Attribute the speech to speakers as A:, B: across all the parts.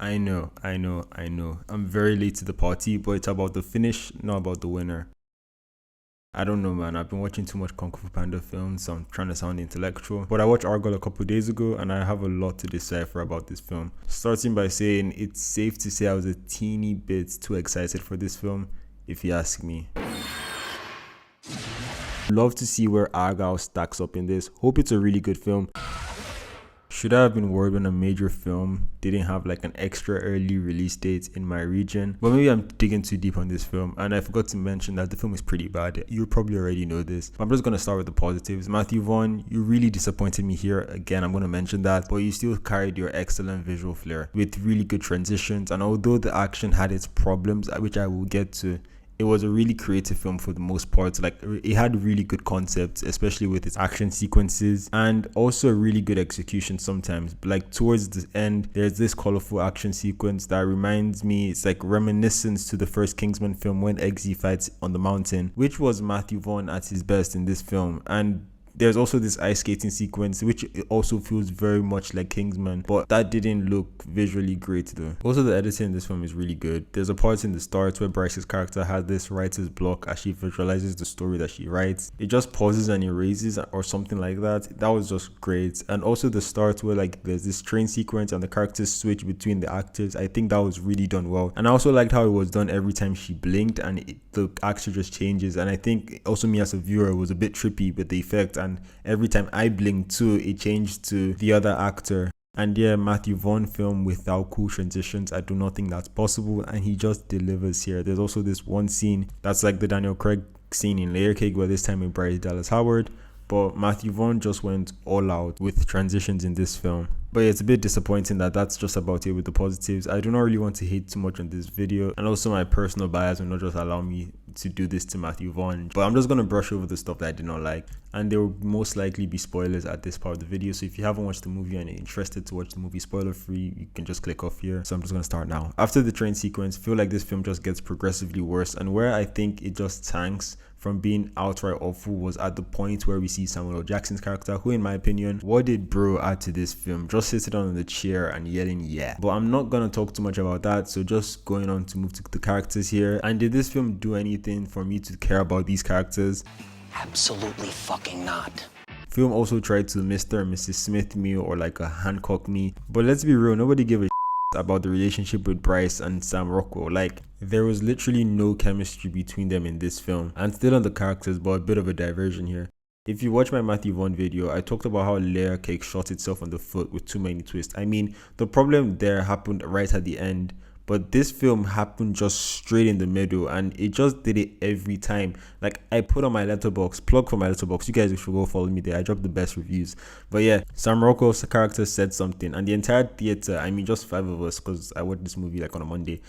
A: I know. I'm very late to the party, but it's about the finish, not about the winner. I don't know, man. I've been watching too much Kung Fu Panda films, so I'm trying to sound intellectual. But I watched Argylle a couple days ago, and I have a lot to decipher about this film. Starting by saying it's safe to say I was a teeny bit too excited for this film, if you ask me. Love to see where argylle stacks up in this. Hope it's a really good film. Should I have been worried when a major film didn't have like an extra early release date in my region? But maybe I'm digging too deep on this film, and I forgot to mention that the film is pretty bad. You probably already know this, but I'm just going to start with the positives. Matthew Vaughn, you really disappointed me here. Again, I'm going to mention that, but you still carried your excellent visual flair with really good transitions, and although the action had its problems, which I will get to, it was a really creative film for the most part. Like, it had really good concepts, especially with its action sequences, and also a really good execution sometimes. Like towards the end, there's this colorful action sequence that reminds me, it's like reminiscence to the first Kingsman film when Eggsy fights on the mountain, which was Matthew Vaughn at his best in this film. And there's also this ice skating sequence, which also feels very much like Kingsman, but that didn't look visually great though. Also, the editing in this film is really good. There's a part in the start where Bryce's character has this writer's block as she visualizes the story that she writes. It just pauses and erases or something like that. That was just great. And also the start where like there's this train sequence and the characters switch between the actors. I think that was really done well. And I also liked how it was done every time she blinked and the actor just changes. And I think also me as a viewer was a bit trippy with the effect. And every time I blinked too, it changed to the other actor. And yeah, Matthew Vaughn film without cool transitions, I do not think that's possible, and he just delivers here. There's also this one scene that's like the Daniel Craig scene in Layer Cake, where this time with Bryce Dallas Howard, but Matthew Vaughn just went all out with transitions in this film. But yeah, it's a bit disappointing that that's just about it with the positives. I do not really want to hate too much on this video, and also my personal bias will not just allow me to do this to Matthew Vaughn, but I'm just going to brush over the stuff that I did not like, and there will most likely be spoilers at this part of the video. So if you haven't watched the movie and you're interested to watch the movie spoiler free, you can just click off here. So I'm just going to start now. After the train sequence, I feel like this film just gets progressively worse, and where I think it just tanks from being outright awful was at the point where we see Samuel L. Jackson's character, who in my opinion, what did bro add to this film? Just sitting on the chair and yelling yeah. But I'm not gonna talk too much about that, so just going on to move to the characters here. And did this film do anything for me to care about these characters?
B: Absolutely fucking not.
A: Film also tried to Mr. and Mrs. Smith me or like a Hancock me, but let's be real, nobody gave a about the relationship with Bryce and Sam Rockwell. Like, there was literally no chemistry between them in this film. And still on the characters, but a bit of a diversion here. If you watch my Matthew Vaughn video, I talked about how Layer Cake shot itself on the foot with too many twists. I mean, the problem there happened right at the end, but this film happened just straight in the middle, and it just did it every time. Like, I put on my letterbox, plug for my letterbox, you guys should go follow me there. I dropped the best reviews. But yeah, Sam Rockwell's character said something, and the entire theater, I mean just 5 of us, because I watched this movie like on a Monday,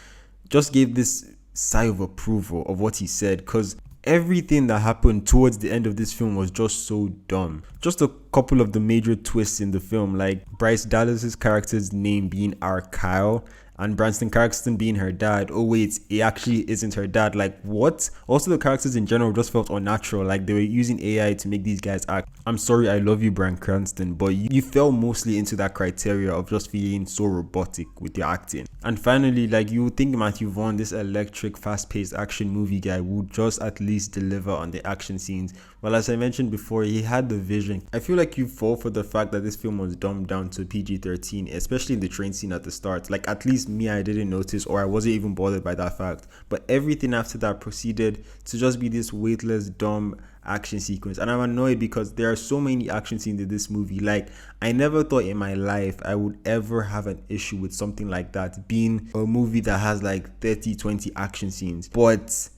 A: just gave this sigh of approval of what he said, because everything that happened towards the end of this film was just so dumb. Just a couple of the major twists in the film, like Bryce Dallas's character's name being argylle and Branston Carrickson being her dad. Oh wait, it actually isn't her dad. Like, what? Also, the characters in general just felt unnatural. Like, they were using AI to make these guys act. I'm sorry, I love you, Bryan Cranston, but you fell mostly into that criteria of just feeling so robotic with your acting. And finally, like, you would think Matthew Vaughn, this electric, fast-paced action movie guy, would just at least deliver on the action scenes. Well, as I mentioned before, he had the vision. I feel like you fall for the fact that this film was dumbed down to PG-13, especially in the train scene at the start. Like, at least me, I didn't notice, or I wasn't even bothered by that fact. But everything after that proceeded to just be this weightless, dumb action sequence. And I'm annoyed because there are so many action scenes in this movie. Like, I never thought in my life I would ever have an issue with something like that being a movie that has like 30-20 action scenes, but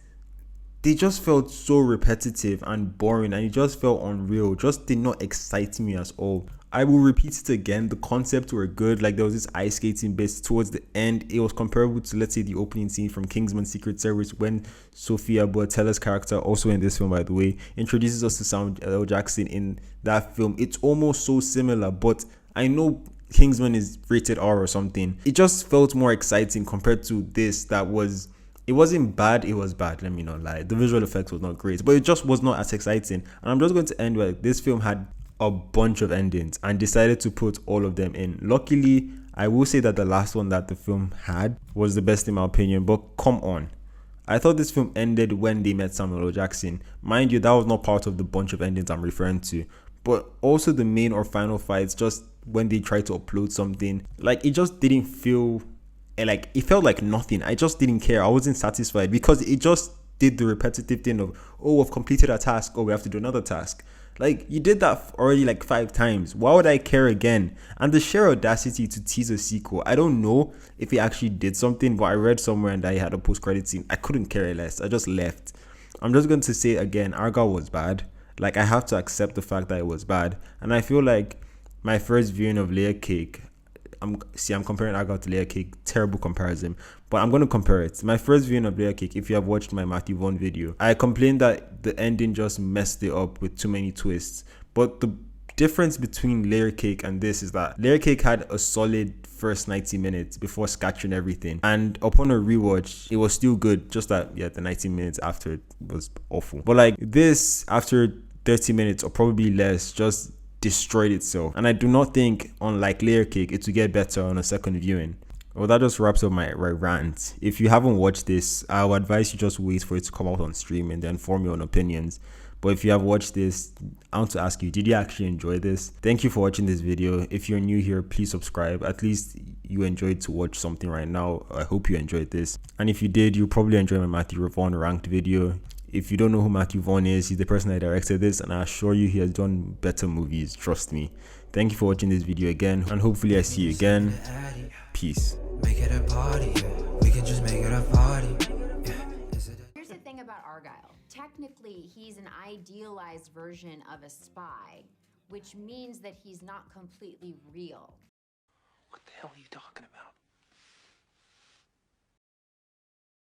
A: they just felt so repetitive and boring, and it just felt unreal. Just did not excite me at all. I will repeat it again, the concepts were good. Like, there was this ice skating bit towards the end. It was comparable to, let's say, the opening scene from Kingsman Secret Service when Sophia Boatella's character, also in this film by the way, introduces us to Samuel L. Jackson in that film. It's almost so similar, but I know Kingsman is rated R or something. It just felt more exciting compared to this that was... It wasn't bad, it was bad, let me not lie. The visual effects was not great, but it just was not as exciting. And I'm just going to end with, this film had a bunch of endings and decided to put all of them in. Luckily, I will say that the last one that the film had was the best in my opinion, but come on. I thought this film ended when they met Samuel L. Jackson. Mind you, that was not part of the bunch of endings I'm referring to. But also the main or final fights, just when they tried to upload something, like it just didn't feel, like it felt like nothing. I just didn't care. I wasn't satisfied because it just did the repetitive thing of, oh, we've completed a task, oh, we have to do another task. Like, you did that already like 5 times. Why would I care again? And the sheer audacity to tease a sequel. I don't know if he actually did something, but I read somewhere that he had a post-credit scene. I couldn't care less. I just left. I'm just going to say again, Argylle was bad. Like, I have to accept the fact that it was bad. And I feel like my first viewing of Layer Cake, I'm comparing Argylle to Layer Cake. Terrible comparison, but I'm going to compare it. My first viewing of Layer Cake, if you have watched my Matthew Vaughn video, I complained that the ending just messed it up with too many twists. But the difference between Layer Cake and this is that Layer Cake had a solid first 90 minutes before scattering everything, and upon a rewatch it was still good, just that the 90 minutes after it was awful. But like this, after 30 minutes or probably less, just destroyed itself. And I do not think, unlike Layer Cake, it will get better on a second viewing. Well, that just wraps up my rant. If you haven't watched this, I would advise you just wait for it to come out on stream and then form your own opinions. But if you have watched this, I want to ask you, did you actually enjoy this? Thank you for watching this video. If you're new here, please subscribe. At least you enjoyed to watch something right now. I hope you enjoyed this. And if you did, you probably enjoyed my Matthew Vaughn ranked video. If you don't know who Matthew Vaughn is, he's the person that directed this, and I assure you he has done better movies, trust me. Thank you for watching this video again, and hopefully I see you again. Peace.
C: Make it a party, we can just make it a party.
D: Here's the thing about Argylle. Technically, he's an idealized version of a spy, which means that he's not completely real.
B: What the hell are you talking about?